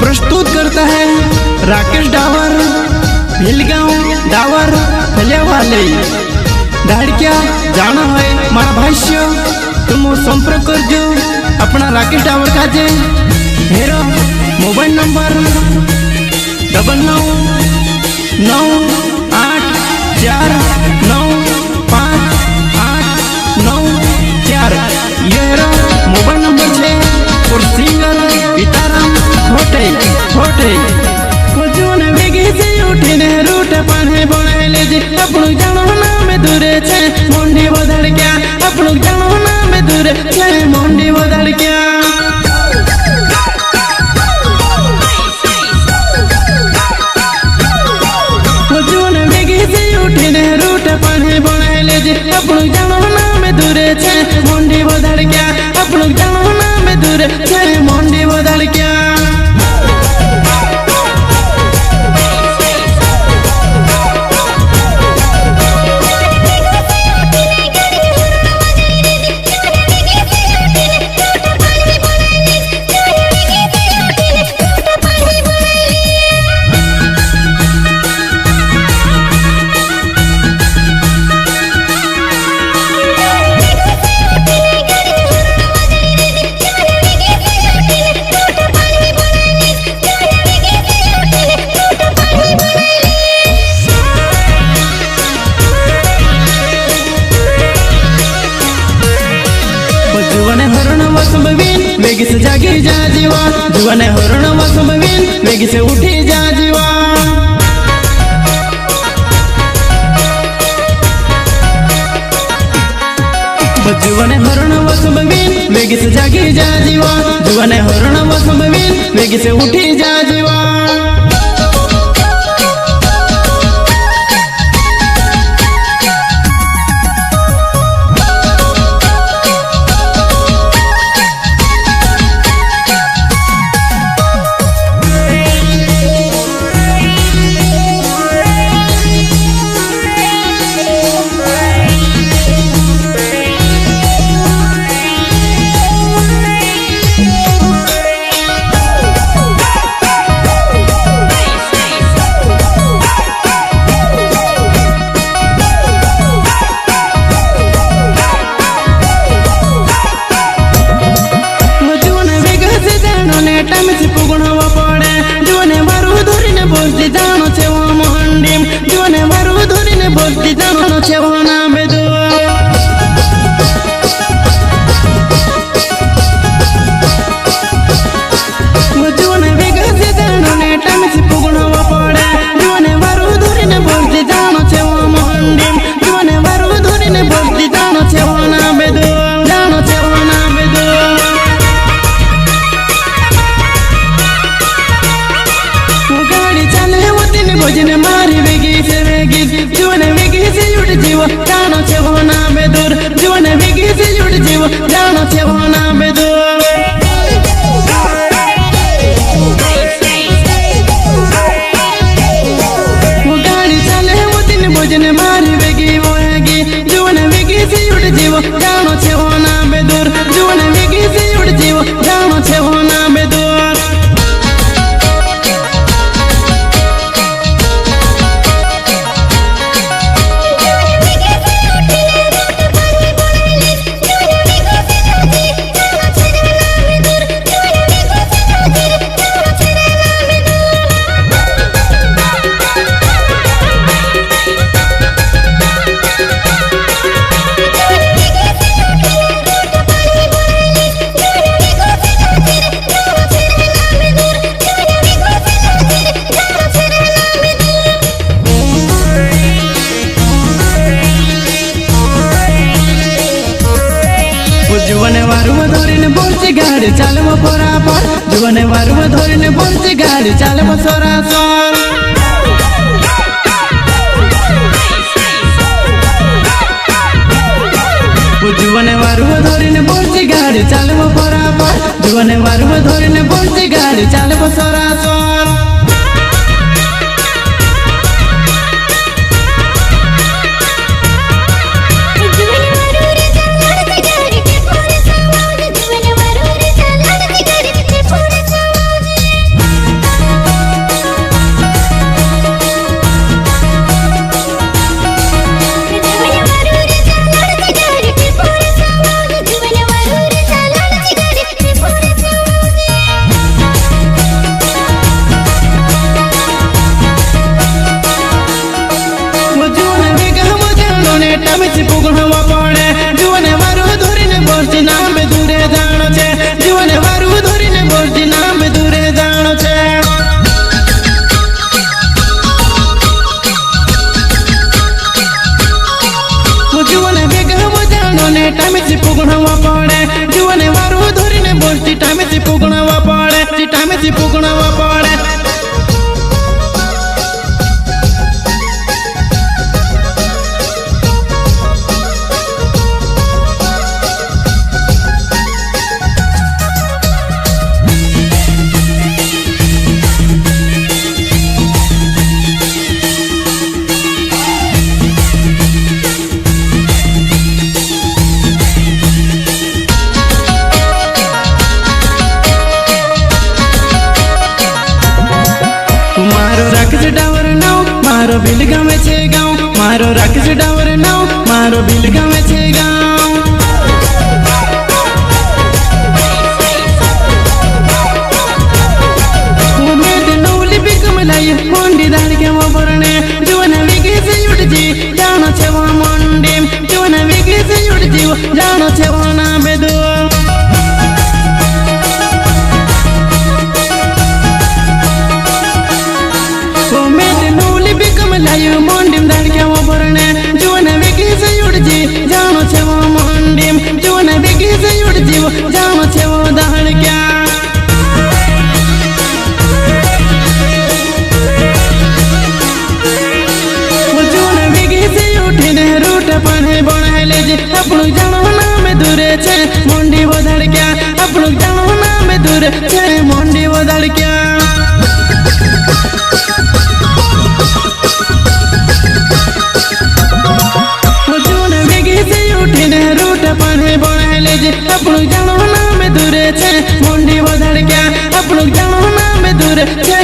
प्रस्तुत करता है राकेश डावर, भिलगांव डावर फले वाले धाड़किया जाना है मारा भाष्य तुम संपर्क करजो अपना राकेश डावर का जे हेरो मोबाइल नंबर 9998495894 ये हेरो मोबाइल नंबर है और सिंगर सीताराम खोटे खोटे जोने वेगे से उठीने रूट पाने बनाए ले जे अपनु जानो नाम दूरे छे मोंडी बदल क्या अपनु जानो नाम दूरे छे मोंडी बदल क्या जोने वेगे से उठीने रूट पाने बनाए ले जे अपनु जानो नाम दूरे छे मोंडी बदल क्या अपनु जानो नाम दूरे छे मोंडी बदल क्या वेगी से जागी जा जीवा जुवाने हरण वसुबवीन वेगी से उठी जा जीवा जुवाने हरण वसुबवीन वेगी से जागी जा जीवा जुवाने हरण वसुबवीन वेगी से उठी जा जीवा भोजने मारी वेगी से वेगी जुवने वेगी से उठ जीव जानो छे होना बेदूर जुवने वेगी से उठ जीव जानो छे होना बेदूर वो गाड़ी चले वो दिन भोजने मारी वेगी वो हैगी जुवने वेगी से उठ जीव जानो छे होना बेदूर जुवने वेगी से उठ जीव जानो छे होना बेदूर जुवने वारू धोरीने बोलची गाड़ी चालव परापर जुवने वारू धोरीने बोलची गाड़ी चालव सोरासोर जुवने वारू धोरीने बोलची गाड़ी चालव परापर जुवने वारू धोरीने बोलची गाड़ी चालव सोरासोर ઉગણવા પડે मारो बिल गमे छे गाँव मारो राकेश डावर नाव मारो बिल गमे छे गाँव नौली बिक मिलाई मंडी दाड़ के वो बरने जुवन विगे से उठ जी जानो छे वो मंडी जुवन विगे से उठ जी जानो छे वो ना बेदो लायो मंडीम दाड़ के वो बरने जुवन विगे से उठ जी जानो छे वो मंडीम जुवन विगे से उठ जी जानो छे वो दाड़ क्या जुवन विगे से उठीने रूट पाने बनाए ले जे अपनु जानो ना में दूरे छे मंडी वो दाड़ क्या अपनु जानो ना में दूरे छे मंडी वो दाड़ क्या रूट पाने बनाए ले जे अपनु जानो ना में दूरे छे मंडी वो दाड़ क्या अपनु जानो ना में दूरे छे